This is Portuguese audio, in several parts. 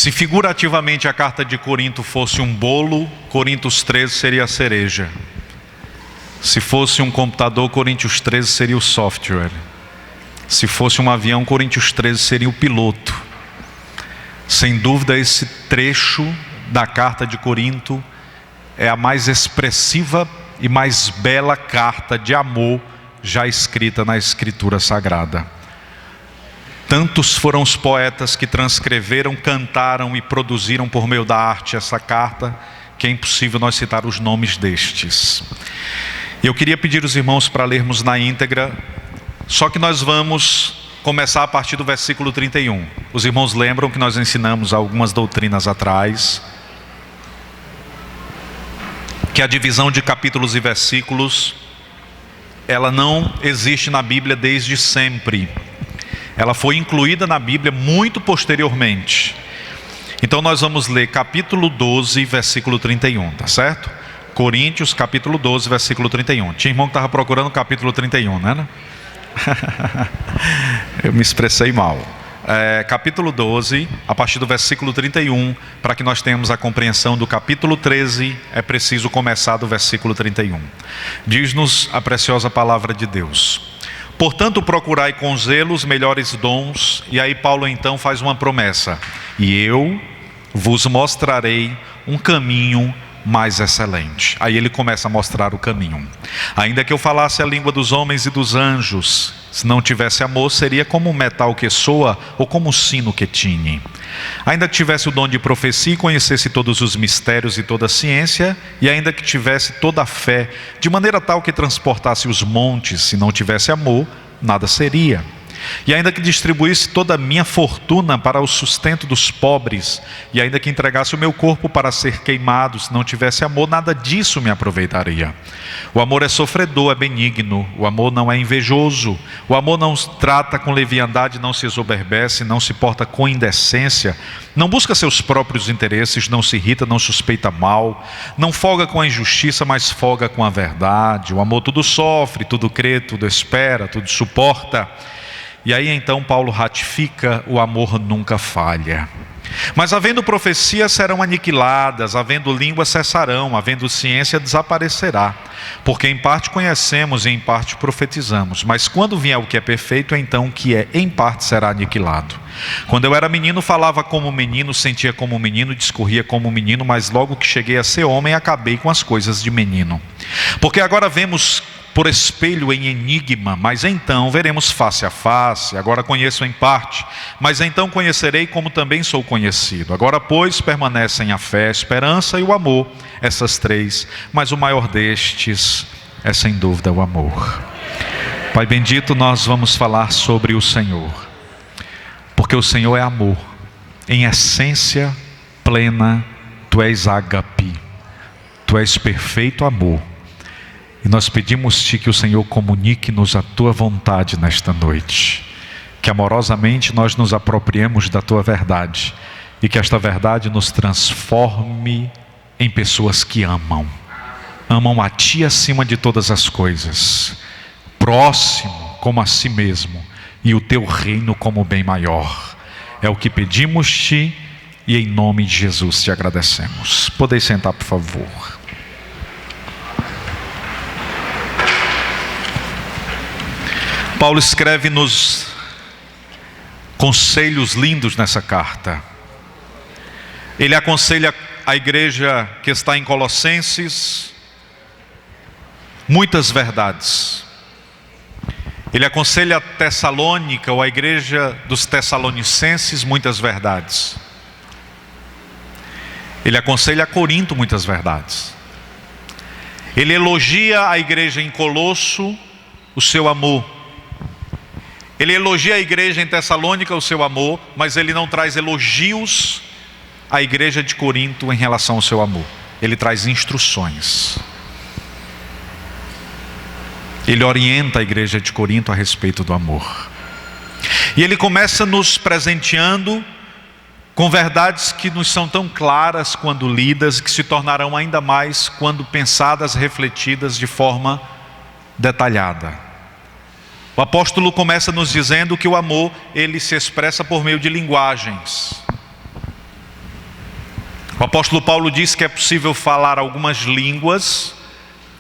Se figurativamente a carta de Corinto fosse um bolo, Coríntios 13 seria a cereja. Se fosse um computador, Coríntios 13 seria o software. Se fosse um avião, Coríntios 13 seria o piloto. Sem dúvida, esse trecho da carta de Corinto é a mais expressiva e mais bela carta de amor já escrita na Escritura Sagrada. Tantos foram os poetas que transcreveram, cantaram e produziram por meio da arte essa carta, que é impossível nós citar os nomes destes. Eu queria pedir aos irmãos para lermos na íntegra, só que nós vamos começar a partir do versículo 31. Os irmãos lembram que nós ensinamos algumas doutrinas atrás, que a divisão de capítulos e versículos, ela não existe na Bíblia desde sempre. Ela foi incluída na Bíblia muito posteriormente. Então nós vamos ler capítulo 12, versículo 31, tá certo? Coríntios, capítulo 12, versículo 31. Tinha irmão que estava procurando o capítulo 31, né? Eu me expressei mal. Capítulo 12, a partir do versículo 31, para que nós tenhamos a compreensão do capítulo 13, é preciso começar do versículo 31. Diz-nos a preciosa palavra de Deus: portanto, procurai com zelo os melhores dons. E aí Paulo então faz uma promessa: e eu vos mostrarei um caminho mais excelente. Aí ele começa a mostrar o caminho. Ainda que eu falasse a língua dos homens e dos anjos, se não tivesse amor, seria como um metal que soa ou como um sino que tine. Ainda que tivesse o dom de profecia e conhecesse todos os mistérios e toda a ciência, e ainda que tivesse toda a fé, de maneira tal que transportasse os montes, se não tivesse amor, nada seria. E ainda que distribuísse toda a minha fortuna para o sustento dos pobres, e ainda que entregasse o meu corpo para ser queimado, se não tivesse amor, nada disso me aproveitaria. O amor é sofredor, é benigno. O amor não é invejoso. O amor não trata com leviandade, não se exoberbece, não se porta com indecência, não busca seus próprios interesses, não se irrita, não suspeita mal, não folga com a injustiça, mas folga com a verdade. O amor tudo sofre, tudo crê, tudo espera, tudo suporta. E aí então Paulo ratifica: o amor nunca falha. Mas havendo profecia serão aniquiladas, havendo língua cessarão, havendo ciência desaparecerá. Porque em parte conhecemos e em parte profetizamos, mas quando vier o que é perfeito, então o que é em parte será aniquilado. Quando eu era menino, falava como menino, sentia como menino, discorria como menino, mas logo que cheguei a ser homem, acabei com as coisas de menino. Porque agora vemos por espelho em enigma, mas então veremos face a face. Agora conheço em parte, mas então conhecerei como também sou conhecido. Agora, pois, permanecem a fé, a esperança e o amor, essas três, mas o maior destes é sem dúvida o amor. Pai bendito, nós vamos falar sobre o Senhor, porque o Senhor é amor, em essência plena. Tu és ágape, Tu és perfeito amor. E nós pedimos-te que o Senhor comunique-nos a Tua vontade nesta noite, que amorosamente nós nos apropriemos da Tua verdade, e que esta verdade nos transforme em pessoas que amam a Ti acima de todas as coisas, próximo como a Si mesmo, e o Teu reino como bem maior. É o que pedimos-te, e em nome de Jesus te agradecemos. Podeis sentar, por favor. Paulo escreve-nos conselhos lindos nessa carta. Ele aconselha a igreja que está em Colossenses muitas verdades. Ele aconselha a Tessalônica, ou a igreja dos Tessalonicenses, muitas verdades. Ele aconselha a Corinto muitas verdades. Ele elogia a igreja em Colosso, o seu amor. Ele elogia a igreja em Tessalônica, o seu amor, mas ele não traz elogios à igreja de Corinto em relação ao seu amor. Ele traz instruções. Ele orienta a igreja de Corinto a respeito do amor. E ele começa nos presenteando com verdades que nos são tão claras quando lidas, que se tornarão ainda mais quando pensadas, refletidas de forma detalhada. O apóstolo começa nos dizendo que o amor, ele se expressa por meio de linguagens. O apóstolo Paulo diz que é possível falar algumas línguas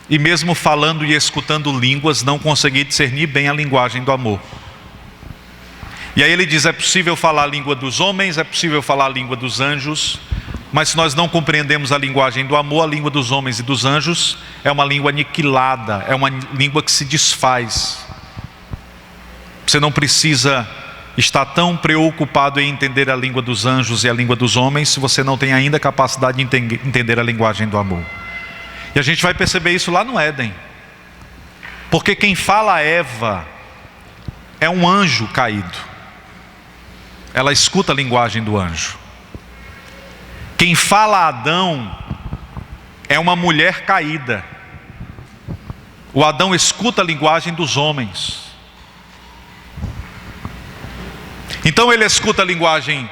e mesmo falando e escutando línguas não conseguir discernir bem a linguagem do amor. E aí ele diz, é possível falar a língua dos homens, é possível falar a língua dos anjos, mas se nós não compreendemos a linguagem do amor, a língua dos homens e dos anjos é uma língua aniquilada, é uma língua que se desfaz. Você não precisa estar tão preocupado em entender a língua dos anjos e a língua dos homens se você não tem ainda a capacidade de entender a linguagem do amor. E a gente vai perceber isso lá no Éden, porque quem fala a Eva é um anjo caído. Ela escuta a linguagem do anjo. Quem fala a Adão é uma mulher caída. O Adão escuta a linguagem dos homens. Então ele escuta a linguagem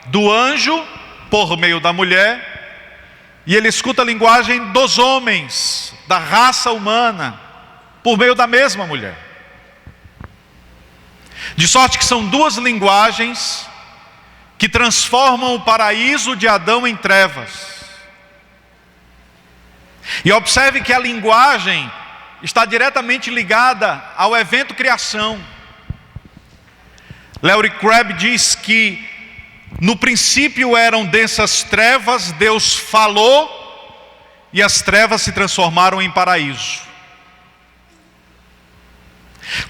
do anjo por meio da mulher, e ele escuta a linguagem dos homens, da raça humana, por meio da mesma mulher. De sorte que são duas linguagens que transformam o paraíso de Adão em trevas. E observe que a linguagem está diretamente ligada ao evento criação. Larry Crabb diz que no princípio eram densas trevas, Deus falou e as trevas se transformaram em paraíso.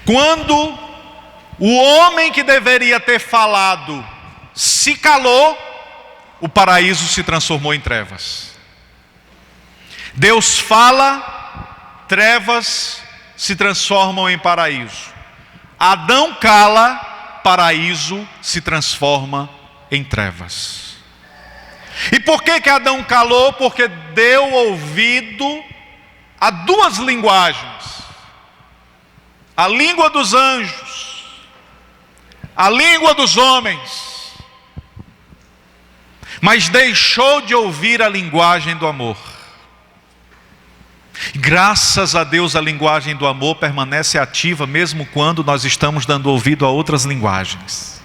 Quando o homem que deveria ter falado se calou, o paraíso se transformou em trevas. Deus fala, trevas se transformam em paraíso. Adão cala, paraíso se transforma em trevas. E por que Adão calou? Porque deu ouvido a duas linguagens: a língua dos anjos, a língua dos homens, mas deixou de ouvir a linguagem do amor. Graças a Deus, a linguagem do amor permanece ativa mesmo quando nós estamos dando ouvido a outras linguagens.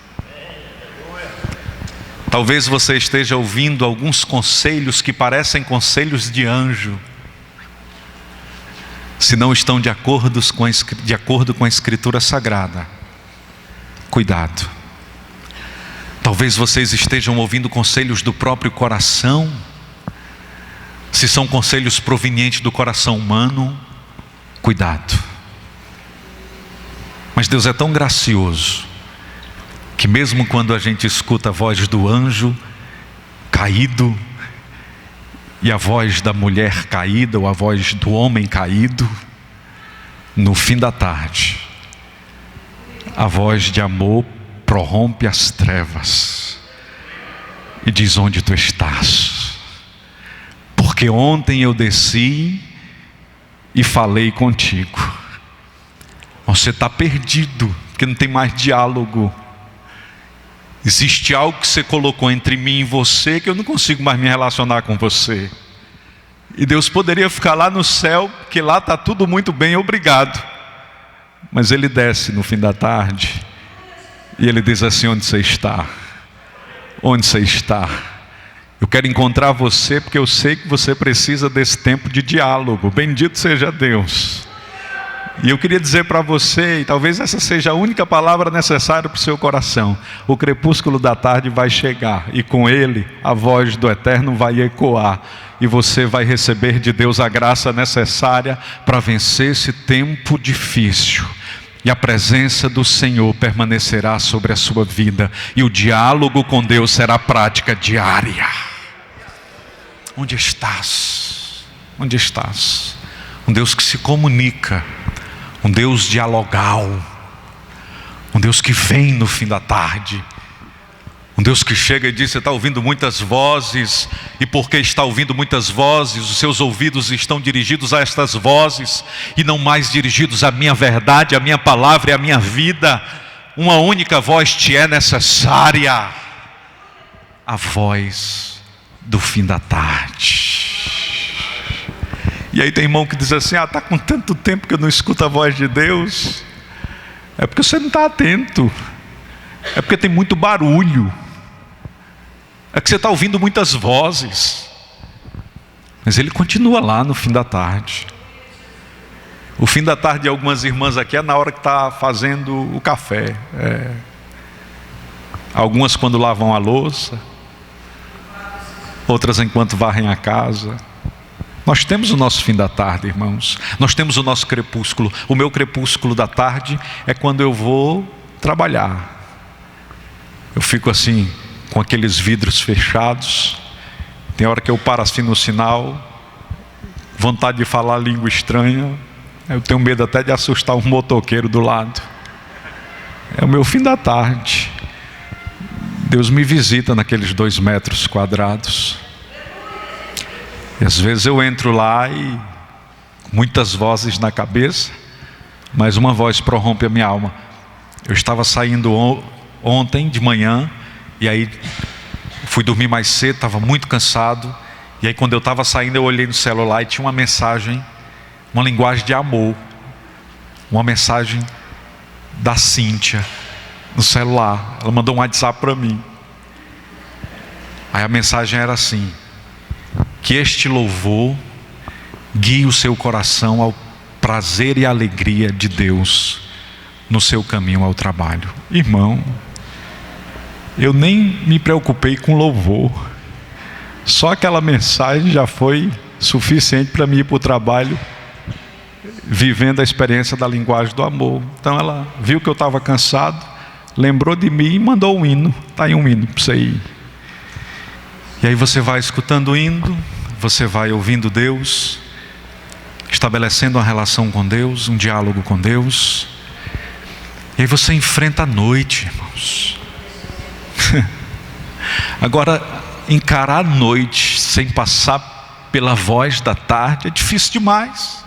Talvez você esteja ouvindo alguns conselhos que parecem conselhos de anjo, se não estão de acordo com a Escritura Sagrada. Cuidado. Talvez vocês estejam ouvindo conselhos do próprio coração. Se são conselhos provenientes do coração humano, cuidado. Mas Deus é tão gracioso, que mesmo quando a gente escuta a voz do anjo caído, e a voz da mulher caída, ou a voz do homem caído, no fim da tarde, a voz de amor prorrompe as trevas e diz: onde tu estás? Porque ontem eu desci e falei contigo. Você está perdido, porque não tem mais diálogo. Existe algo que você colocou entre mim e você, que eu não consigo mais me relacionar com você. E Deus poderia ficar lá no céu, porque lá está tudo muito bem, obrigado. Mas Ele desce no fim da tarde e Ele diz assim: onde você está? Onde você está? Eu quero encontrar você, porque eu sei que você precisa desse tempo de diálogo. Bendito seja Deus. E eu queria dizer para você, e talvez essa seja a única palavra necessária para o seu coração: o crepúsculo da tarde vai chegar, e com ele a voz do Eterno vai ecoar, e você vai receber de Deus a graça necessária para vencer esse tempo difícil. E a presença do Senhor permanecerá sobre a sua vida, e o diálogo com Deus será prática diária. Onde estás? Onde estás? Um Deus que se comunica, um Deus dialogal, um Deus que vem no fim da tarde, um Deus que chega e diz: você está ouvindo muitas vozes, e porque está ouvindo muitas vozes, os seus ouvidos estão dirigidos a estas vozes, e não mais dirigidos à minha verdade, à minha palavra e à minha vida. Uma única voz te é necessária: a voz do fim da tarde. E aí tem irmão que diz assim: está com tanto tempo que eu não escuto a voz de Deus. É porque você não está atento, é porque tem muito barulho. É que você está ouvindo muitas vozes. Mas ele continua lá no fim da tarde. O fim da tarde de algumas irmãs aqui é na hora que está fazendo o café. Algumas quando lavam a louça, outras enquanto varrem a casa. Nós temos o nosso fim da tarde, irmãos. Nós temos o nosso crepúsculo. O meu crepúsculo da tarde é quando eu vou trabalhar. Eu fico assim, com aqueles vidros fechados. Tem hora que eu paro assim no sinal, vontade de falar língua estranha. Eu tenho medo até de assustar um motoqueiro do lado. É o meu fim da tarde. Deus me visita naqueles 2 metros quadrados. E às vezes eu entro lá e muitas vozes na cabeça, mas uma voz prorrompe a minha alma. Eu estava saindo ontem de manhã, e aí fui dormir mais cedo, estava muito cansado. E aí quando eu estava saindo, eu olhei no celular e tinha uma mensagem, uma linguagem de amor, uma mensagem da Cíntia no celular. Ela mandou um WhatsApp para mim. Aí a mensagem era assim: que este louvor guie o seu coração ao prazer e alegria de Deus no seu caminho ao trabalho. Irmão, eu nem me preocupei com louvor. Só aquela mensagem já foi suficiente para mim ir para o trabalho, vivendo a experiência da linguagem do amor. Então ela viu que eu estava cansado, lembrou de mim e mandou um hino. Está aí um hino para você ir. E aí você vai escutando o hino, você vai ouvindo Deus, estabelecendo uma relação com Deus, um diálogo com Deus. E aí você enfrenta a noite, irmãos. Agora, encarar a noite sem passar pela voz da tarde é difícil demais.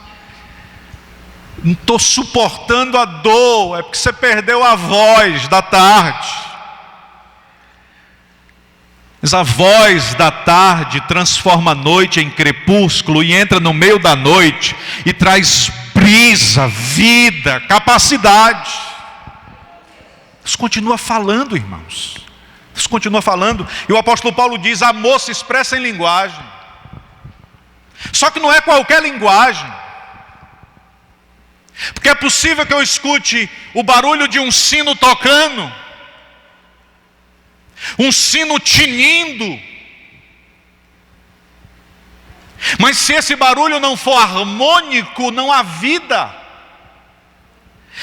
Não estou suportando a dor, é porque você perdeu a voz da tarde. Mas a voz da tarde transforma a noite em crepúsculo e entra no meio da noite e traz brisa, vida, capacidade. Deus continua falando, irmãos. Deus continua falando. E o apóstolo Paulo diz: amor se expressa em linguagem. Só que não é qualquer linguagem. Porque é possível que eu escute o barulho de um sino tocando, um sino tinindo, mas se esse barulho não for harmônico, não há vida.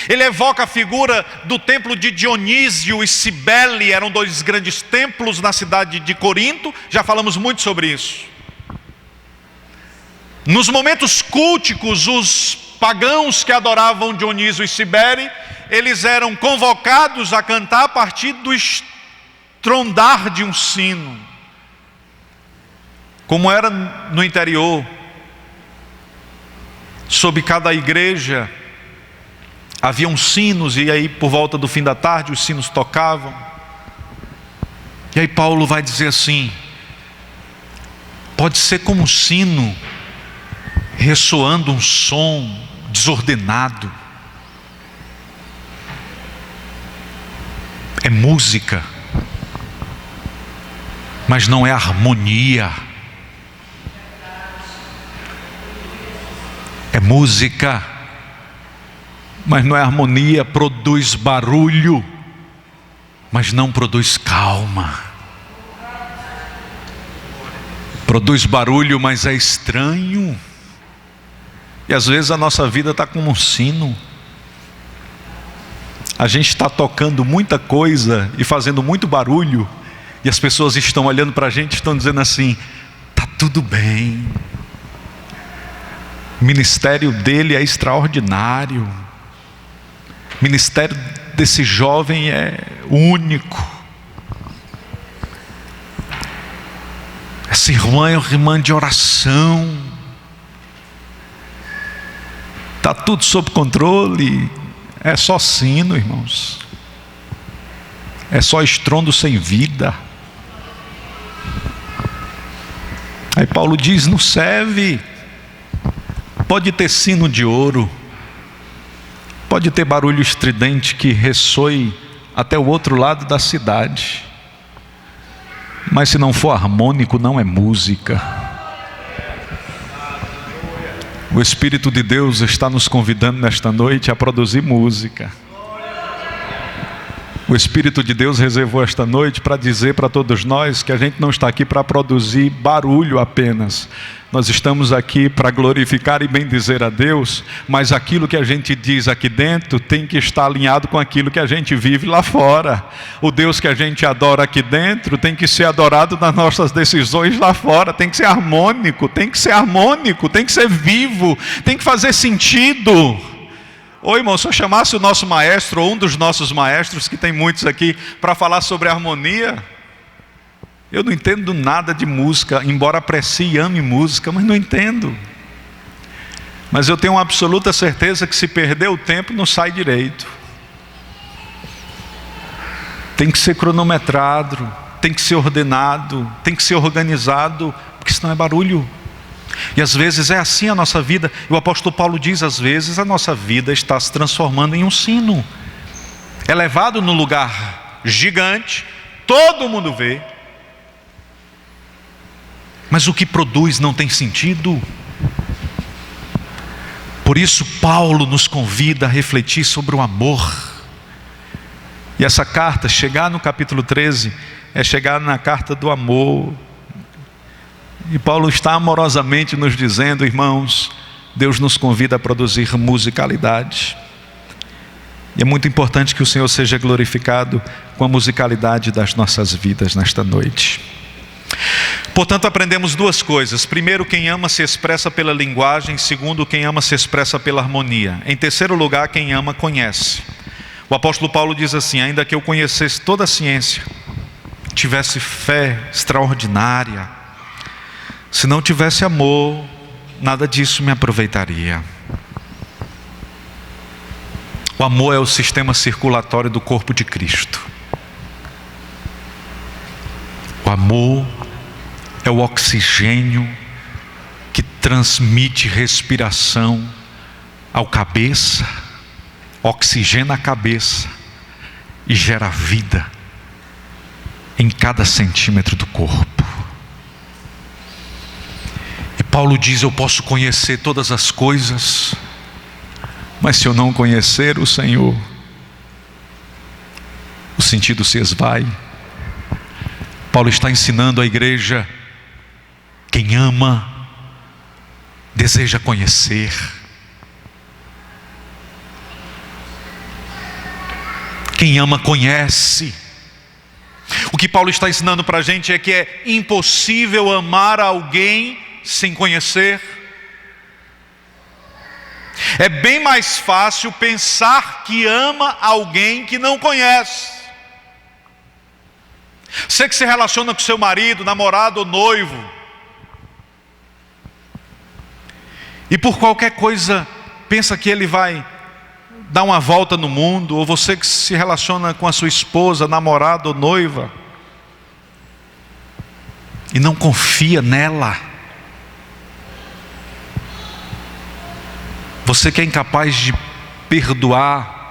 Ele evoca a figura do templo de Dionísio e Cibele, eram 2 grandes templos na cidade de Corinto. Já falamos muito sobre isso. Nos momentos culticos, os pagãos que adoravam Dionísio e Cibele, eles eram convocados a cantar a partir do estrondar de um sino. Como era no interior, sob cada igreja haviam sinos, e aí por volta do fim da tarde os sinos tocavam. E aí Paulo vai dizer assim: pode ser como um sino ressoando um som desordenado. É música, mas não é harmonia. É música, mas não é harmonia. Produz barulho, mas não produz calma. Produz barulho, mas é estranho. E às vezes a nossa vida está como um sino. A gente está tocando muita coisa e fazendo muito barulho, e as pessoas estão olhando para a gente e estão dizendo assim: está tudo bem. O ministério dele é extraordinário. O ministério desse jovem é único. Essa irmã é uma irmã de oração. Está tudo sob controle. É só sino, irmãos. É só estrondo sem vida. Aí Paulo diz: não serve. Pode ter sino de ouro, pode ter barulho estridente que ressoe até o outro lado da cidade, Mas se não for harmônico, não é música. O Espírito de Deus está nos convidando nesta noite a produzir música. O Espírito de Deus reservou esta noite para dizer para todos nós que a gente não está aqui para produzir barulho apenas. Nós estamos aqui para glorificar e bendizer a Deus, mas aquilo que a gente diz aqui dentro tem que estar alinhado com aquilo que a gente vive lá fora. O Deus que a gente adora aqui dentro tem que ser adorado nas nossas decisões lá fora. Tem que ser harmônico, tem que ser vivo, tem que fazer sentido. Ô irmão, se eu chamasse o nosso maestro, ou um dos nossos maestros, que tem muitos aqui, para falar sobre harmonia, eu não entendo nada de música, embora aprecie e ame música, mas não entendo. Mas eu tenho uma absoluta certeza que se perder o tempo, não sai direito. Tem que ser cronometrado, tem que ser ordenado, tem que ser organizado, porque senão é barulho. E às vezes é assim a nossa vida. O apóstolo Paulo diz, às vezes a nossa vida está se transformando em um sino. É levado num lugar gigante, todo mundo vê, mas o que produz não tem sentido. Por isso Paulo nos convida a refletir sobre o amor. E essa carta, chegar no capítulo 13, é chegar na carta do amor. E Paulo está amorosamente nos dizendo, irmãos, Deus nos convida a produzir musicalidade. E é muito importante que o Senhor seja glorificado com a musicalidade das nossas vidas nesta noite. Portanto, aprendemos duas coisas. Primeiro, quem ama se expressa pela linguagem. Segundo, quem ama se expressa pela harmonia. Em terceiro lugar, quem ama conhece. O apóstolo Paulo diz assim: ainda que eu conhecesse toda a ciência, tivesse fé extraordinária, se não tivesse amor, nada disso me aproveitaria. O amor é o sistema circulatório do corpo de Cristo. O amor é o oxigênio que transmite respiração ao cabeça, oxigena a cabeça e gera vida em cada centímetro do corpo. Paulo diz, eu posso conhecer todas as coisas, mas se eu não conhecer o Senhor, o sentido se esvai. Paulo está ensinando a igreja, quem ama, deseja conhecer. Quem ama, conhece. O que Paulo está ensinando para a gente é que é impossível amar alguém sem conhecer. É bem mais fácil pensar que ama alguém que não conhece. Você que se relaciona com seu marido, namorado ou noivo, e por qualquer coisa pensa que ele vai dar uma volta no mundo, ou você que se relaciona com a sua esposa, namorada ou noiva, e não confia nela. Você que é incapaz de perdoar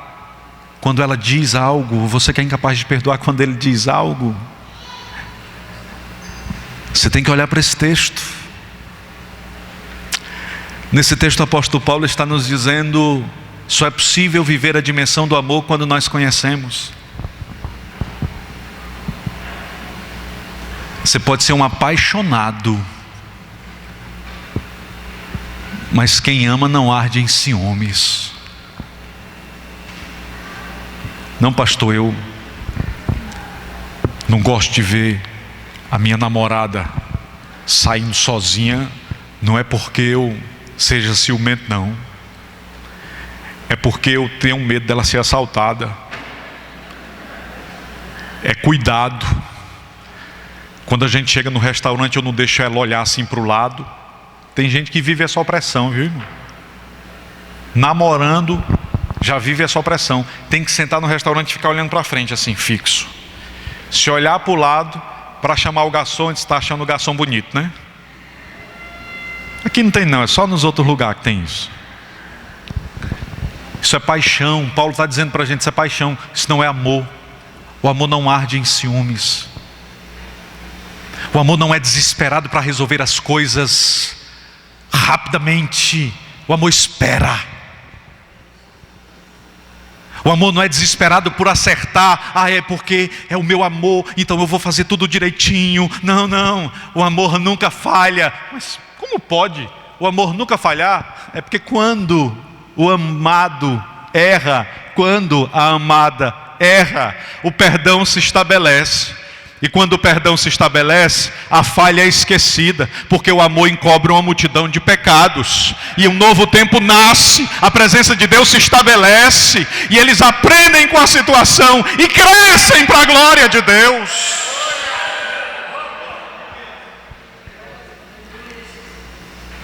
quando ela diz algo, você que é incapaz de perdoar quando ele diz algo, você tem que olhar para esse texto. Nesse texto o apóstolo Paulo está nos dizendo, só é possível viver a dimensão do amor quando nós conhecemos. Você pode ser um apaixonado, mas quem ama não arde em ciúmes. Não, pastor, eu não gosto de ver a minha namorada saindo sozinha. Não é porque eu seja ciumento, não. É porque eu tenho medo dela ser assaltada. É cuidado. Quando a gente chega no restaurante, eu não deixo ela olhar assim para o lado. Tem gente que vive essa opressão, viu, irmão? Namorando, já vive essa opressão. Tem que sentar no restaurante e ficar olhando para frente, assim, fixo. Se olhar para o lado, para chamar o garçom, a gente está achando o garçom bonito, né? Aqui não tem não, é só nos outros lugares que tem isso. Isso é paixão. Paulo está dizendo para a gente, isso é paixão. Isso não é amor. O amor não arde em ciúmes. O amor não é desesperado para resolver as coisas rapidamente. O amor espera. O amor não é desesperado por acertar. É porque é o meu amor, então eu vou fazer tudo direitinho. Não, não. O amor nunca falha. Mas como pode o amor nunca falhar? É porque quando o amado erra, quando a amada erra, o perdão se estabelece. E quando o perdão se estabelece, a falha é esquecida, porque o amor encobre uma multidão de pecados. E um novo tempo nasce, a presença de Deus se estabelece, e eles aprendem com a situação e crescem para a glória de Deus.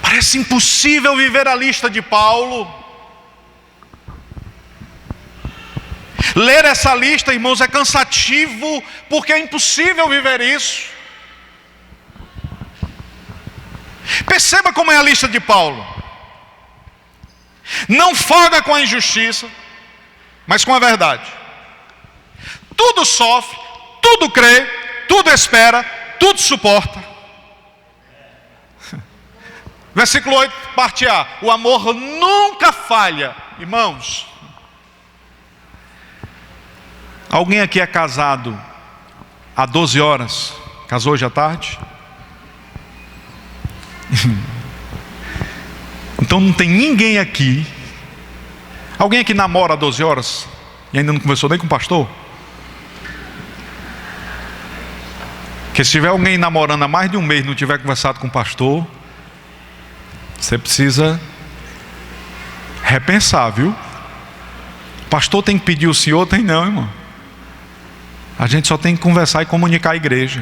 Parece impossível viver a lista de Paulo. Ler essa lista, irmãos, é cansativo, porque é impossível viver isso. Perceba como é a lista de Paulo. Não folga com a injustiça, mas com a verdade. Tudo sofre, tudo crê, tudo espera, tudo suporta. Versículo 8, parte A. O amor nunca falha. Irmãos, alguém aqui é casado há 12 horas? Casou hoje à tarde? Então não tem ninguém aqui. Alguém aqui namora há 12 horas e ainda não conversou nem com o pastor? Porque se tiver alguém namorando há mais de um mês e não tiver conversado com o pastor, você precisa repensar, viu? O pastor tem que pedir o senhor? Tem não, irmão. A gente só tem que conversar e comunicar a igreja.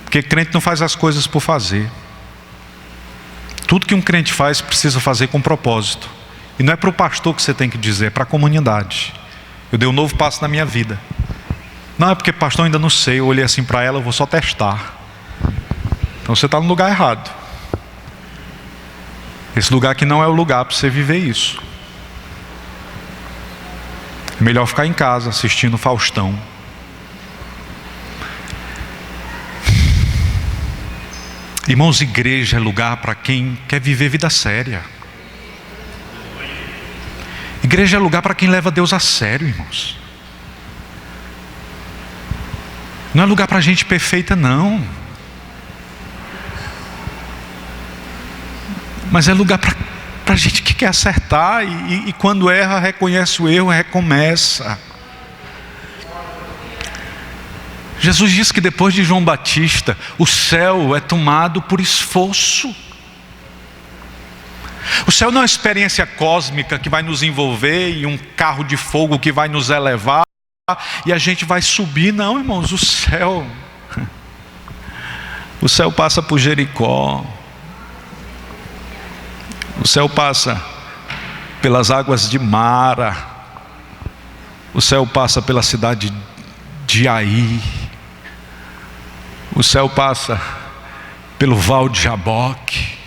Porque crente não faz as coisas por fazer. Tudo que um crente faz precisa fazer com propósito. E não é para o pastor que você tem que dizer, é para a comunidade. Eu dei um novo passo na minha vida. Não é porque pastor ainda não sei, eu olhei assim para ela, eu vou só testar. Então você está no lugar errado. Esse lugar aqui não é o lugar para você viver isso. É melhor ficar em casa assistindo Faustão. Irmãos, igreja é lugar para quem quer viver vida séria. Igreja é lugar para quem leva Deus a sério, irmãos. Não é lugar para gente perfeita, não. Mas é lugar para gente que quer acertar e quando erra, reconhece o erro, recomeça. Jesus disse que depois de João Batista, o céu é tomado por esforço. O céu não é uma experiência cósmica que vai nos envolver em um carro de fogo que vai nos elevar e a gente vai subir. Não, irmãos, o céu passa por Jericó. O céu passa pelas águas de Mara. O céu passa pela cidade de Ai. O céu passa pelo Val de Jaboque.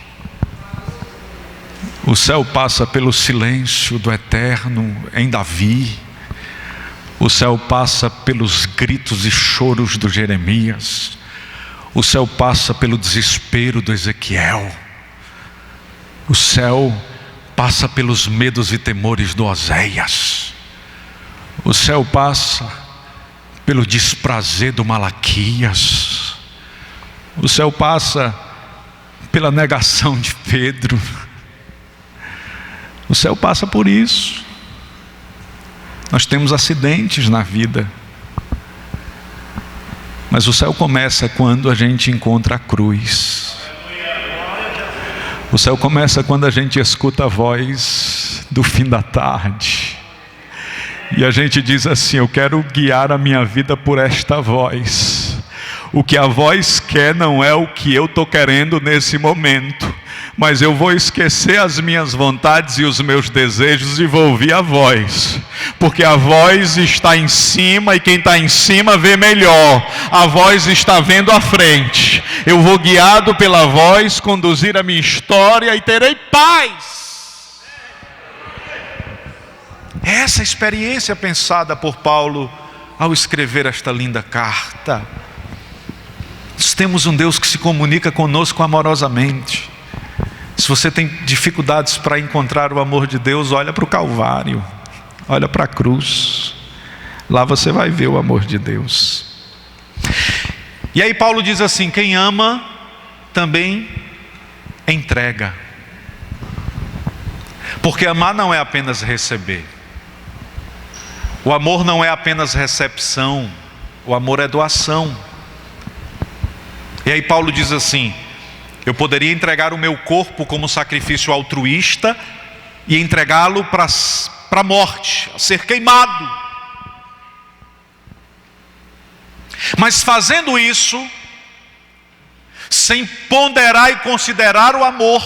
O céu passa pelo silêncio do eterno em Davi. O céu passa pelos gritos e choros do Jeremias. O céu passa pelo desespero do Ezequiel. O céu passa pelos medos e temores do Oséias. O céu passa pelo desprazer do Malaquias. O céu passa pela negação de Pedro. O céu passa por isso. Nós temos acidentes na vida. Mas o céu começa quando a gente encontra a cruz. O céu começa quando a gente escuta a voz do fim da tarde. E a gente diz assim: eu quero guiar a minha vida por esta voz. O que a voz quer não é o que eu estou querendo nesse momento. Mas eu vou esquecer as minhas vontades e os meus desejos e vou ouvir a voz. Porque a voz está em cima e quem está em cima vê melhor. A voz está vendo à frente. Eu vou guiado pela voz, conduzir a minha história e terei paz. Essa experiência pensada por Paulo ao escrever esta linda carta. Nós temos um Deus que se comunica conosco amorosamente. Se você tem dificuldades para encontrar o amor de Deus, olha para o Calvário, olha para a cruz. Lá você vai ver o amor de Deus. E aí Paulo diz assim: quem ama também entrega. Porque amar não é apenas receber. O amor não é apenas recepção. O amor é doação. E aí Paulo diz assim: eu poderia entregar o meu corpo como sacrifício altruísta e entregá-lo para a morte, a ser queimado. Mas fazendo isso, sem ponderar e considerar o amor,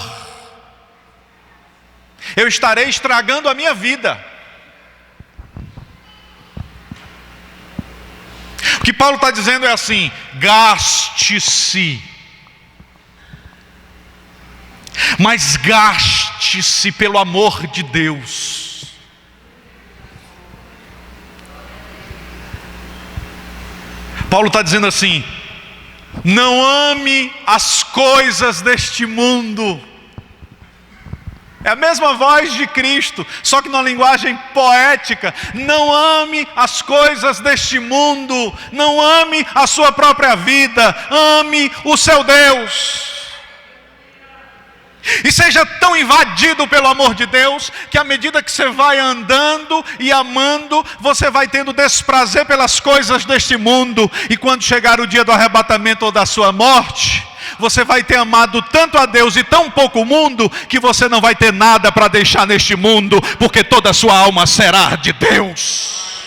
eu estarei estragando a minha vida. O que Paulo está dizendo é assim: gaste-se. Mas gaste-se pelo amor de Deus. Paulo está dizendo assim: não ame as coisas deste mundo. É a mesma voz de Cristo, só que numa linguagem poética. Não ame as coisas deste mundo. Não ame a sua própria vida. Ame o seu Deus. E seja tão invadido pelo amor de Deus, que à medida que você vai andando e amando, você vai tendo desprazer pelas coisas deste mundo. E quando chegar o dia do arrebatamento ou da sua morte, você vai ter amado tanto a Deus e tão pouco o mundo, que você não vai ter nada para deixar neste mundo, porque toda a sua alma será de Deus.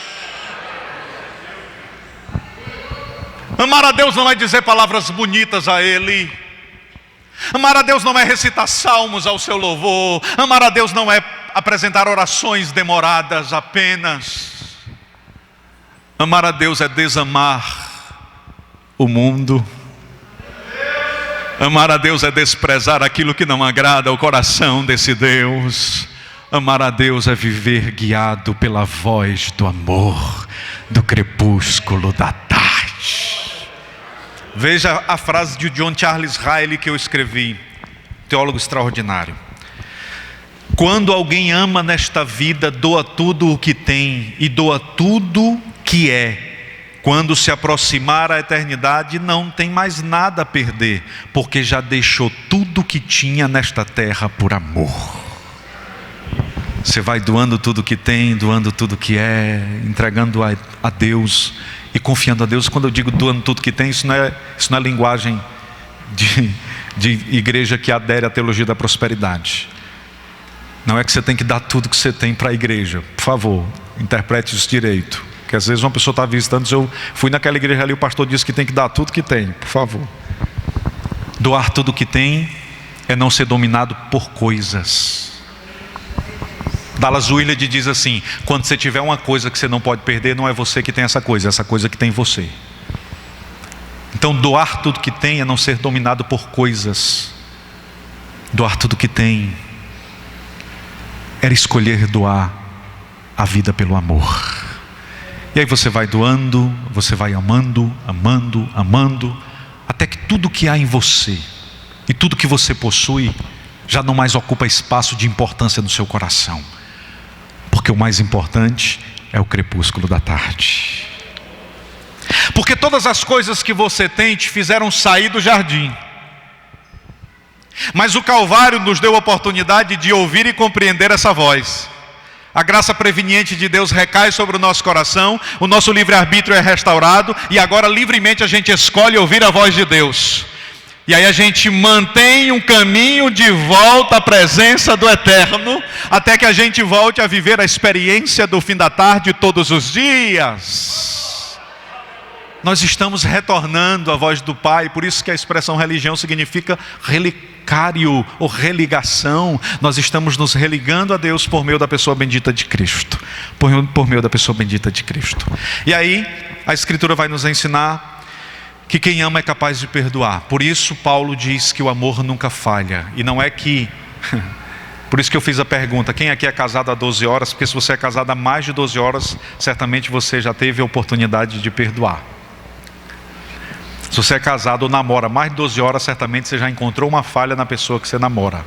Amar a Deus não é dizer palavras bonitas a Ele. Amar a Deus não é recitar salmos ao seu louvor. Amar a Deus não é apresentar orações demoradas apenas. Amar a Deus é desamar o mundo. Amar a Deus é desprezar aquilo que não agrada ao coração desse Deus. Amar a Deus é viver guiado pela voz do amor, do crepúsculo da tarde. Veja a frase de John Charles Riley que eu escrevi, teólogo extraordinário. Quando alguém ama nesta vida, doa tudo o que tem e doa tudo que é. Quando se aproximar a eternidade, não tem mais nada a perder, porque já deixou tudo que tinha nesta terra por amor. Você vai doando tudo que tem, doando tudo que é, entregando a Deus e confiando a Deus. Quando eu digo doando tudo que tem, isso não é linguagem de igreja que adere à teologia da prosperidade. Não é que você tem que dar tudo que você tem para a igreja. Por favor, interprete isso direito. Porque às vezes uma pessoa está visitando, eu fui naquela igreja ali, o pastor disse que tem que dar tudo que tem. Por favor. Doar tudo que tem é não ser dominado por coisas. Dallas Willard diz assim: quando você tiver uma coisa que você não pode perder, não é você que tem essa coisa que tem você. Então doar tudo que tem é não ser dominado por coisas. Doar tudo que tem era escolher doar a vida pelo amor. E aí você vai doando, você vai amando, amando, amando, até que tudo que há em você e tudo que você possui já não mais ocupa espaço de importância no seu coração, porque o mais importante é o crepúsculo da tarde. Porque todas as coisas que você tem te fizeram sair do jardim, mas o Calvário nos deu a oportunidade de ouvir e compreender essa voz. A graça preveniente de Deus recai sobre o nosso coração, o nosso livre-arbítrio é restaurado, e agora livremente a gente escolhe ouvir a voz de Deus. E aí a gente mantém um caminho de volta à presença do Eterno, até que a gente volte a viver a experiência do fim da tarde todos os dias. Nós estamos retornando à voz do Pai, por isso que a expressão religião significa relicário ou religação. Nós estamos nos religando a Deus por meio da pessoa bendita de Cristo. Por meio da pessoa bendita de Cristo. E aí a Escritura vai nos ensinar que quem ama é capaz de perdoar. Por isso Paulo diz que o amor nunca falha. E não é que... Por isso que eu fiz a pergunta: quem aqui é casado há 12 horas? Porque se você é casado há mais de 12 horas, certamente você já teve a oportunidade de perdoar. Se você é casado ou namora mais de 12 horas, certamente você já encontrou uma falha na pessoa que você namora.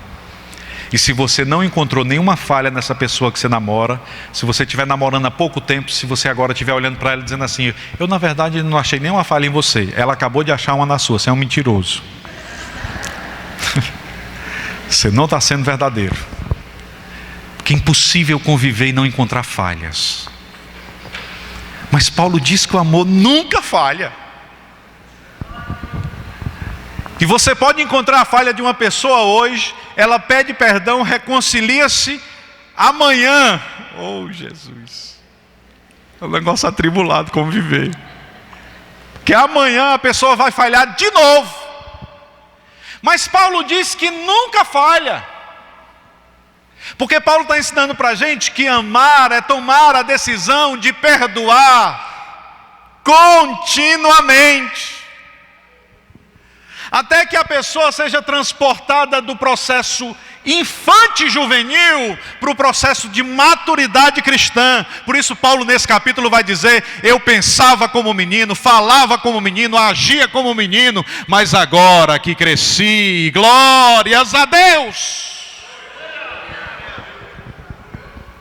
E se você não encontrou nenhuma falha nessa pessoa que você namora, se você estiver namorando há pouco tempo, se você agora estiver olhando para ela dizendo assim: eu na verdade não achei nenhuma falha em você, ela acabou de achar uma na sua, você é um mentiroso. Você não está sendo verdadeiro. Porque é impossível conviver e não encontrar falhas. Mas Paulo diz que o amor nunca falha. E você pode encontrar a falha de uma pessoa hoje, ela pede perdão, reconcilia-se, amanhã, oh Jesus, é um negócio atribulado conviver, que amanhã a pessoa vai falhar de novo. Mas Paulo diz que nunca falha, porque Paulo está ensinando para a gente que amar é tomar a decisão de perdoar continuamente, até que a pessoa seja transportada do processo infante-juvenil para o processo de maturidade cristã. Por isso Paulo nesse capítulo vai dizer: eu pensava como menino, falava como menino, agia como menino, mas agora que cresci, glórias a Deus.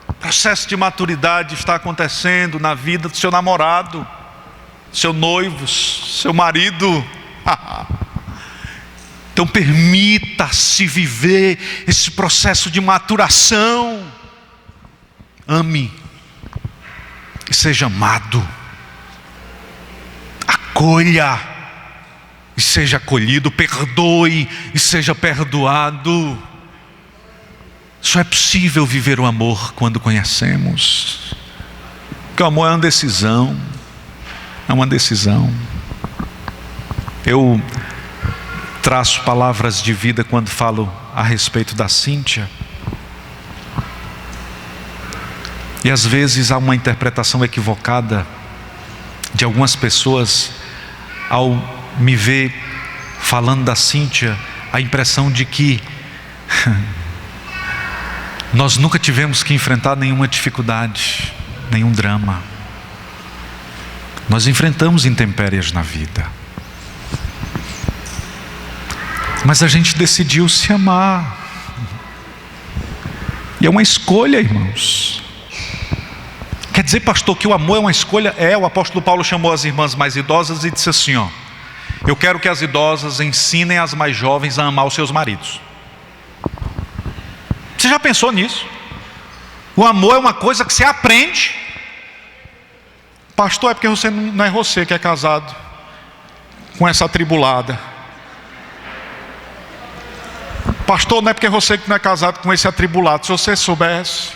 O processo de maturidade está acontecendo na vida do seu namorado, seu noivo, seu marido. Então permita-se viver esse processo de maturação. Ame e seja amado. Acolha e seja acolhido. Perdoe e seja perdoado. Só é possível viver o amor quando conhecemos. Porque o amor é uma decisão. É uma decisão. Eu traço palavras de vida quando falo a respeito da Cíntia. E às vezes há uma interpretação equivocada de algumas pessoas ao me ver falando da Cíntia, a impressão de que nós nunca tivemos que enfrentar nenhuma dificuldade, nenhum drama. Nós enfrentamos intempéries na vida, mas a gente decidiu se amar. E é uma escolha, irmãos. Quer dizer, pastor, que o amor é uma escolha? O apóstolo Paulo chamou as irmãs mais idosas e disse assim: eu quero que as idosas ensinem as mais jovens a amar os seus maridos. Você já pensou nisso? O amor é uma coisa que você aprende. Pastor, é porque você não é você que é casado com essa atribulada. Pastor, não é porque você que não é casado com esse atribulado. Se você soubesse.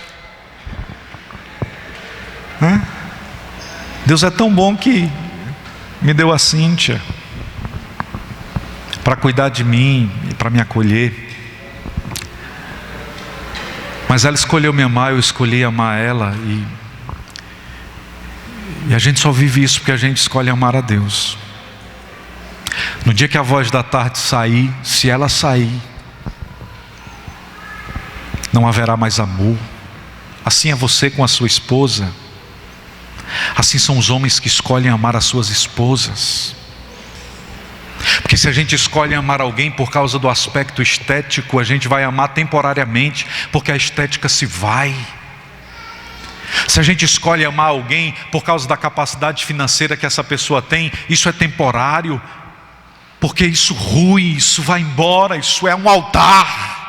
Deus é tão bom que me deu a Cíntia para cuidar de mim e para me acolher. Mas ela escolheu me amar, eu escolhi amar ela. E a gente só vive isso porque a gente escolhe amar a Deus. No dia que a voz da tarde sair, se ela sair, não haverá mais amor. Assim é você com a sua esposa. Assim são os homens que escolhem amar as suas esposas. Porque se a gente escolhe amar alguém por causa do aspecto estético, a gente vai amar temporariamente, porque a estética se vai. Se a gente escolhe amar alguém por causa da capacidade financeira que essa pessoa tem, isso é temporário, porque isso rui, isso vai embora, isso é um altar.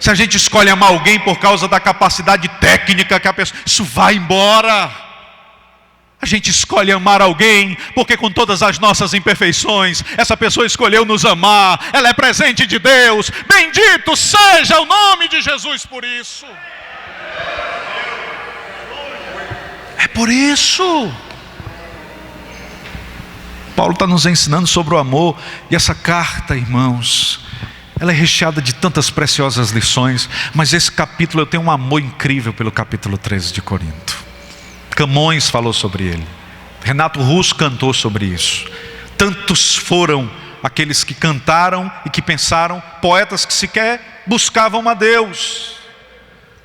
Se a gente escolhe amar alguém por causa da capacidade técnica que a pessoa, isso vai embora. A gente escolhe amar alguém porque com todas as nossas imperfeições, essa pessoa escolheu nos amar. Ela é presente de Deus. Bendito seja o nome de Jesus por isso. É por isso. Paulo está nos ensinando sobre o amor. E essa carta, irmãos, ela é recheada de tantas preciosas lições. Mas esse capítulo, eu tenho um amor incrível pelo capítulo 13 de Corinto. Camões falou sobre ele. Renato Russo cantou sobre isso. Tantos foram aqueles que cantaram e que pensaram, poetas que sequer buscavam a Deus,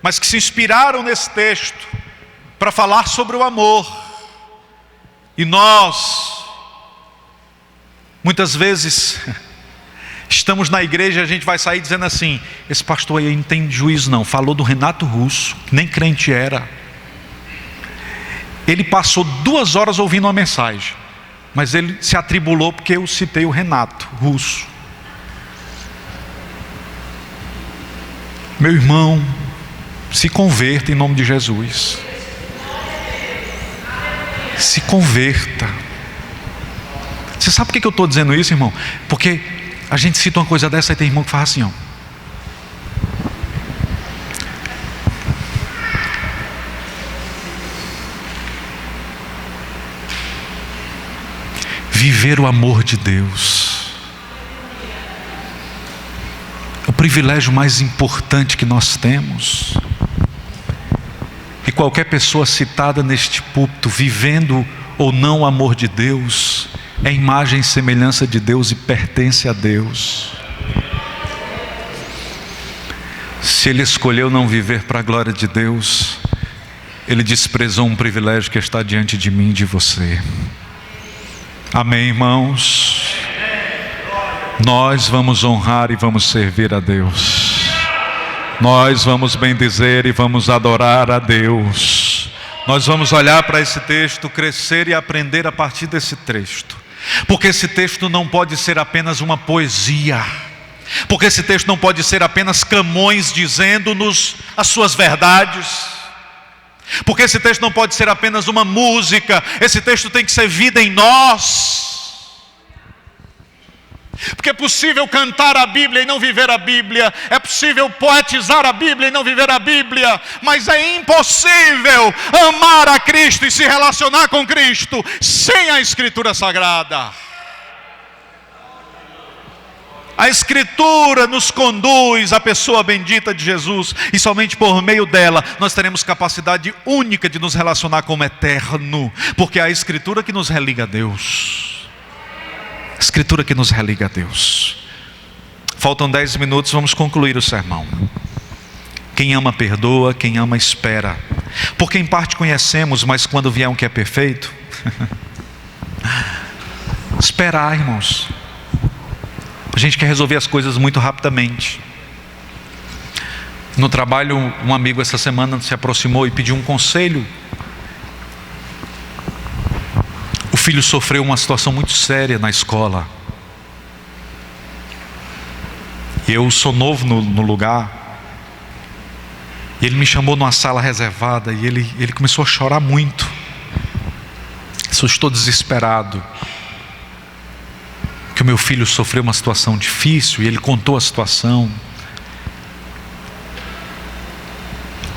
mas que se inspiraram nesse texto para falar sobre o amor. E nós Muitas vezes estamos na igreja e a gente vai sair dizendo assim: esse pastor aí não tem juízo não, falou do Renato Russo, que nem crente era. Ele passou 2 horas ouvindo uma mensagem, mas ele se atribulou porque eu citei o Renato Russo. Meu irmão, se converta em nome de Jesus. Se converta. Você sabe por que eu estou dizendo isso, irmão? Porque a gente cita uma coisa dessa e tem irmão que faz assim, ó. Viver o amor de Deus, o privilégio mais importante que nós temos. E qualquer pessoa citada neste púlpito, vivendo ou não o amor de Deus, é imagem e semelhança de Deus e pertence a Deus. Se ele escolheu não viver para a glória de Deus, ele desprezou um privilégio que está diante de mim e de você. Amém, irmãos? Nós vamos honrar e vamos servir a Deus. Nós vamos bendizer e vamos adorar a Deus. Nós vamos olhar para esse texto, crescer e aprender a partir desse texto. Porque esse texto não pode ser apenas uma poesia. Porque esse texto não pode ser apenas Camões dizendo-nos as suas verdades. Porque esse texto não pode ser apenas uma música. Esse texto tem que ser vida em nós. Porque é possível cantar a Bíblia e não viver a Bíblia. É possível poetizar a Bíblia e não viver a Bíblia. Mas é impossível amar a Cristo e se relacionar com Cristo sem a Escritura Sagrada. A Escritura nos conduz à pessoa bendita de Jesus, e somente por meio dela nós teremos capacidade única de nos relacionar com o eterno, porque é a Escritura que nos religa a Deus. A Escritura que nos religa a Deus. Faltam 10 minutos, vamos concluir o sermão. Quem ama perdoa, quem ama espera. Porque em parte conhecemos, mas quando vier um que é perfeito, esperar, irmãos. A gente quer resolver as coisas muito rapidamente. No trabalho, um amigo essa semana se aproximou e pediu um conselho. O filho sofreu uma situação muito séria na escola. E eu sou novo no lugar. E ele me chamou numa sala reservada e ele começou a chorar muito. Eu estou desesperado. Que o meu filho sofreu uma situação difícil e ele contou a situação.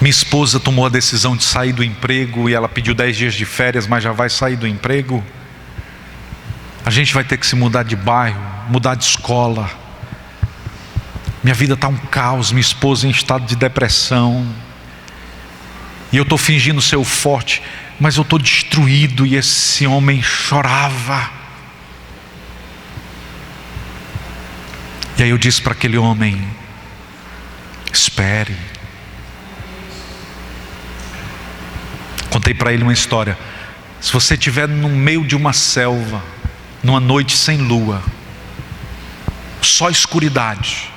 Minha esposa tomou a decisão de sair do emprego e ela pediu 10 dias de férias, mas já vai sair do emprego. A gente vai ter que se mudar de bairro, mudar de escola. Minha vida está um caos, minha esposa em estado de depressão. E eu estou fingindo ser o forte, mas eu estou destruído. E esse homem chorava. E aí eu disse para aquele homem: espere. Contei para ele uma história. Se você estiver no meio de uma selva, numa noite sem lua, só escuridade,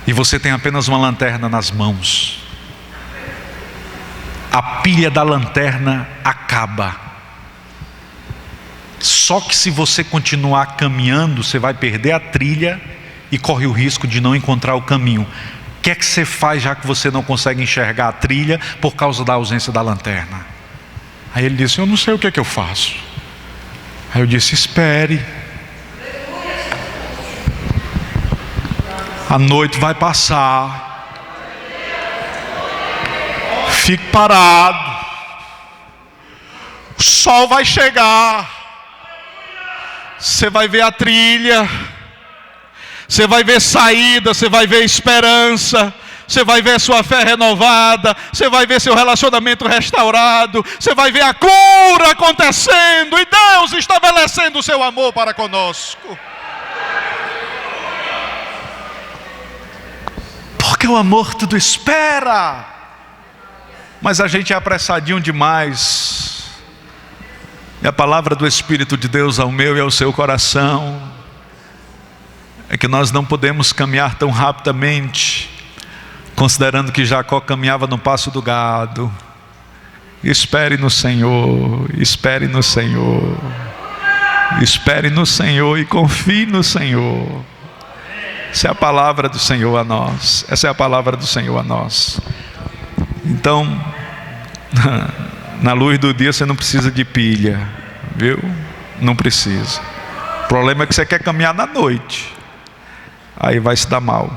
e você tem apenas uma lanterna nas mãos, a pilha da lanterna acaba. Só que se você continuar caminhando, você vai perder a trilha e corre o risco de não encontrar o caminho. O que é que você faz já que você não consegue enxergar a trilha por causa da ausência da lanterna? Aí ele disse: eu não sei o que é que eu faço. Aí eu disse: espere. A noite vai passar. Fique parado. O sol vai chegar. Você vai ver a trilha, você vai ver saída, você vai ver esperança, você vai ver sua fé renovada, você vai ver seu relacionamento restaurado, você vai ver a cura acontecendo e Deus estabelecendo o seu amor para conosco. Porque o amor tudo espera, mas a gente é apressadinho demais. E a palavra do Espírito de Deus ao meu e ao seu coração é que nós não podemos caminhar tão rapidamente, considerando que Jacó caminhava no passo do gado. Espere no Senhor, espere no Senhor, espere no Senhor e confie no Senhor. Essa é a palavra do Senhor a nós. Essa é a palavra do Senhor a nós. Então, na luz do dia você não precisa de pilha, viu? Não precisa. O problema é que você quer caminhar na noite, aí vai se dar mal.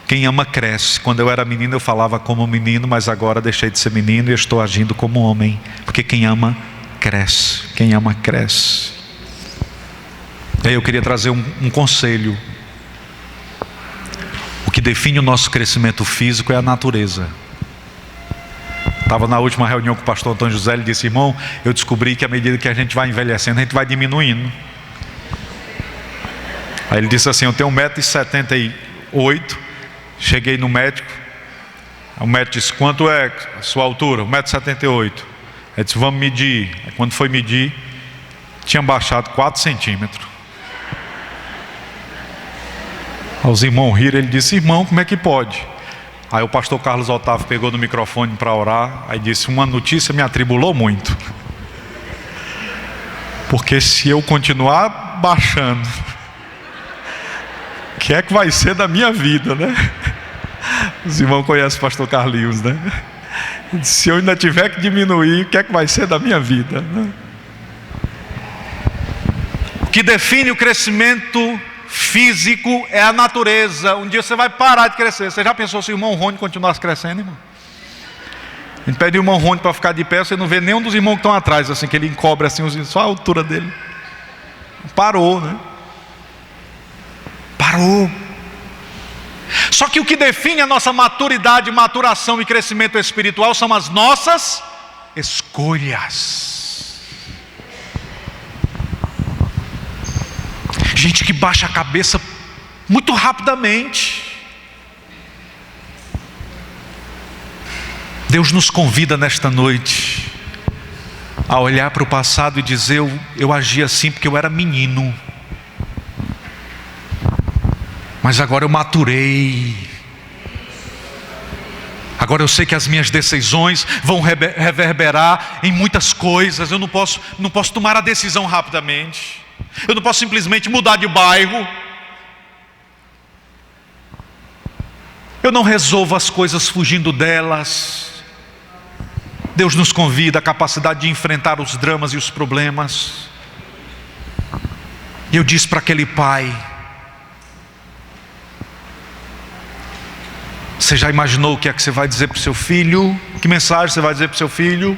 Quem ama cresce. Quando eu era menino eu falava como menino, mas agora deixei de ser menino e estou agindo como homem, porque quem ama cresce. Quem ama cresce. E aí eu queria trazer um conselho. O que define o nosso crescimento físico é a natureza. Estava na última reunião com o pastor Antônio José, ele disse: irmão, eu descobri que à medida que a gente vai envelhecendo, a gente vai diminuindo. Aí ele disse assim: eu tenho 1,78 m, cheguei no médico, o médico disse: quanto é a sua altura? 1,78 m. Ele disse: vamos medir. Aí, quando foi medir, tinha baixado 4 centímetros. Os irmãos riram, ele disse: irmão, como é que pode? Aí o pastor Carlos Otávio pegou no microfone para orar, aí disse: uma notícia me atribulou muito, porque se eu continuar baixando, o que é que vai ser da minha vida, né? Os irmãos conhecem o pastor Carlinhos, né? Se eu ainda tiver que diminuir, o que é que vai ser da minha vida, né? O que define o crescimento físico é a natureza. Um dia você vai parar de crescer. Você já pensou se o irmão Rony continuasse crescendo, irmão? A gente pede o irmão Rony para ficar de pé, você não vê nenhum dos irmãos que estão atrás, assim, que ele encobre assim, só a altura dele. Parou, né? Parou. Só que o que define a nossa maturidade, maturação e crescimento espiritual são as nossas escolhas. Gente que baixa a cabeça muito rapidamente. Deus nos convida nesta noite a olhar para o passado e dizer: eu agi assim porque eu era menino, mas agora eu maturei. Agora eu sei que as minhas decisões vão reverberar em muitas coisas. Eu não posso tomar a decisão rapidamente. Eu não posso simplesmente mudar de bairro. Eu não resolvo as coisas fugindo delas. Deus nos convida à capacidade de enfrentar os dramas e os problemas. E eu disse para aquele pai: você já imaginou o que é que você vai dizer para o seu filho? Que mensagem você vai dizer para o seu filho?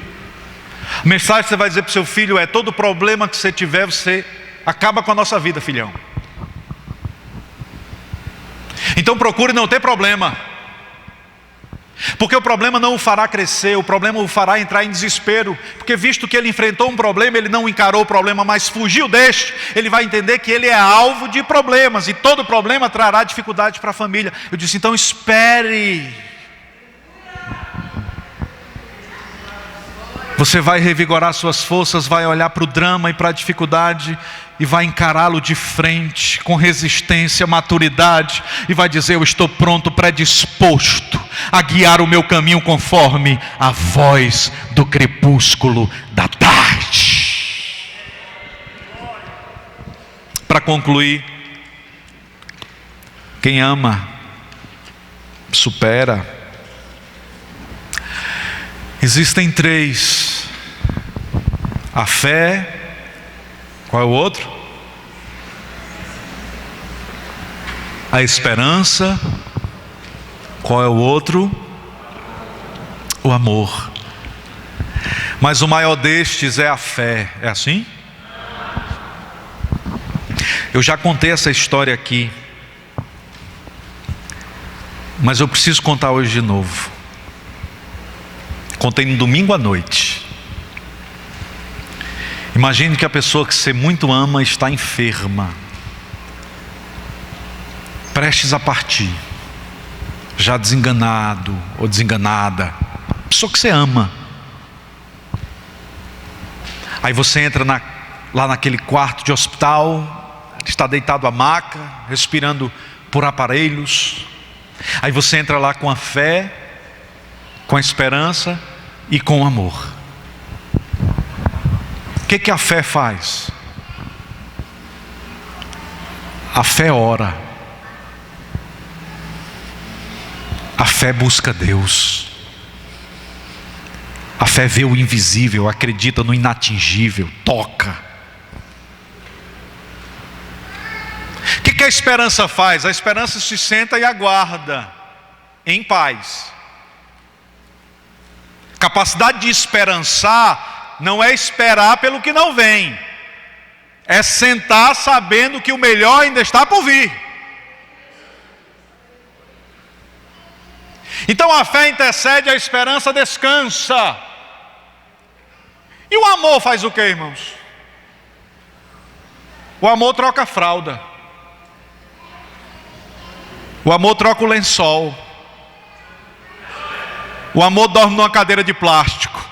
A mensagem que você vai dizer para o seu filho é: todo problema que você tiver, você acaba com a nossa vida, filhão. Então procure não ter problema, porque o problema não o fará crescer, o problema o fará entrar em desespero. Porque visto que ele enfrentou um problema, ele não encarou o problema, mas fugiu deste, ele vai entender que ele é alvo de problemas, e todo problema trará dificuldade para a família. Eu disse: então espere. Você vai revigorar suas forças, vai olhar para o drama e para a dificuldade e vai encará-lo de frente, com resistência, maturidade, e vai dizer: eu estou pronto, predisposto a guiar o meu caminho conforme a voz do crepúsculo da tarde. Para concluir, quem ama supera. Existem 3: a fé. Qual é o outro? A esperança. Qual é o outro? O amor. Mas o maior destes é a fé. É assim? Eu já contei essa história aqui, mas eu preciso contar hoje de novo. Contei no domingo à noite. Imagine que a pessoa que você muito ama está enferma, prestes a partir, já desenganado ou desenganada. Pessoa que você ama. Aí você entra lá naquele quarto de hospital, está deitado à maca, respirando por aparelhos. Aí você entra lá com a fé, com a esperança e com o amor. O que a fé faz? A fé ora. A fé busca Deus. A fé vê o invisível, acredita no inatingível, toca. O que a esperança faz? A esperança se senta e aguarda, em paz. Capacidade de esperançar não é esperar pelo que não vem, é sentar sabendo que o melhor ainda está por vir. Então a fé intercede, a esperança descansa. E o amor faz o que, irmãos? O amor troca a fralda. O amor troca o lençol. O amor dorme numa cadeira de plástico.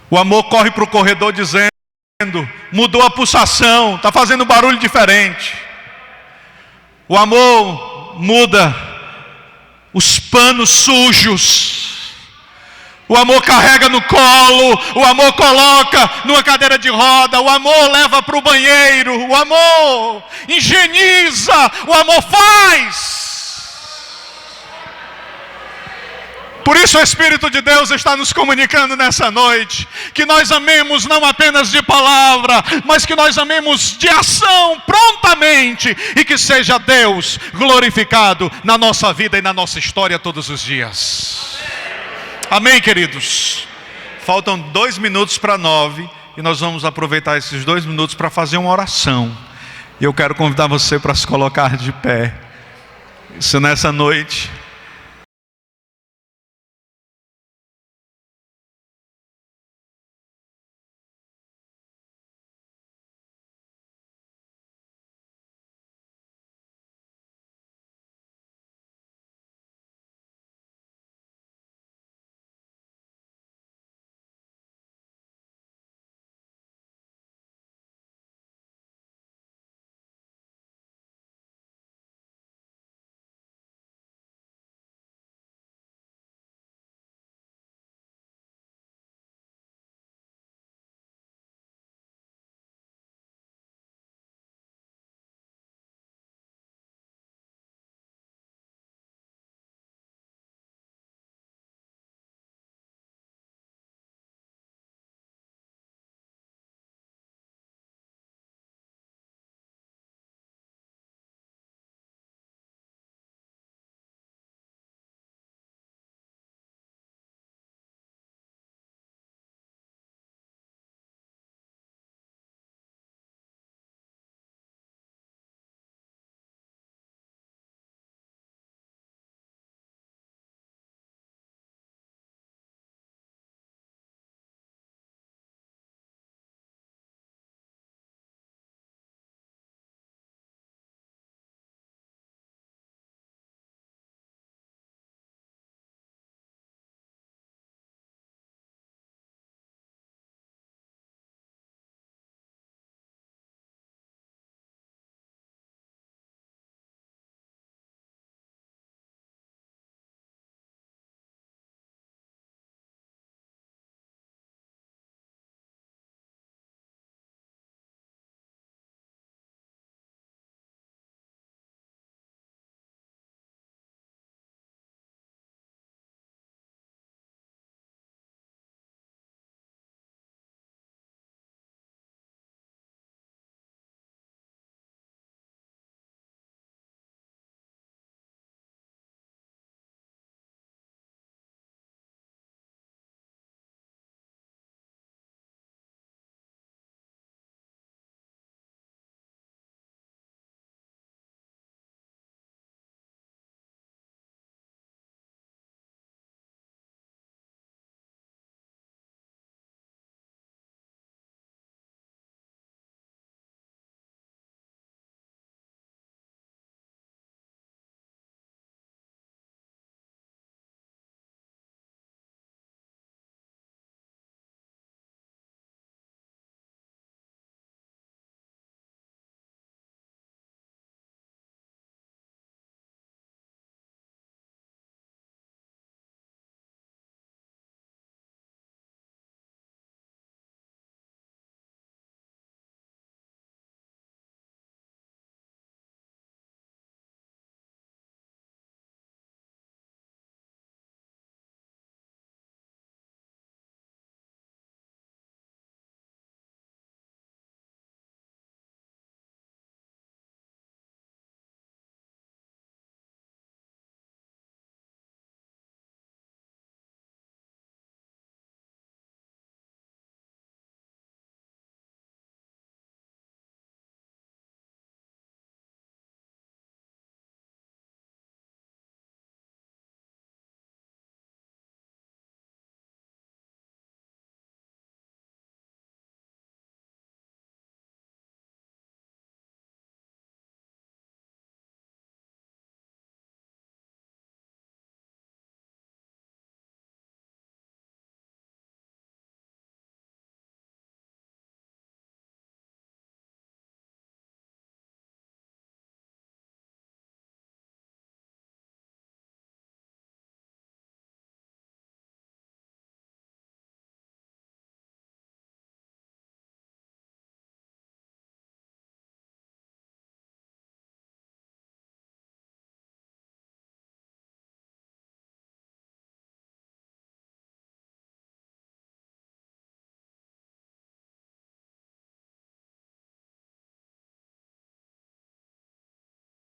O amor corre para o corredor dizendo: mudou a pulsação, está fazendo barulho diferente. O amor muda os panos sujos. O amor carrega no colo, o amor coloca numa cadeira de roda, o amor leva para o banheiro, o amor higieniza, o amor faz. Por isso o Espírito de Deus está nos comunicando nessa noite, que nós amemos não apenas de palavra, mas que nós amemos de ação, prontamente, e que seja Deus glorificado na nossa vida e na nossa história todos os dias. Amém, queridos? Faltam 2 minutos para 9 e nós vamos aproveitar esses 2 minutos para fazer uma oração. E eu quero convidar você para se colocar de pé. Se nessa noite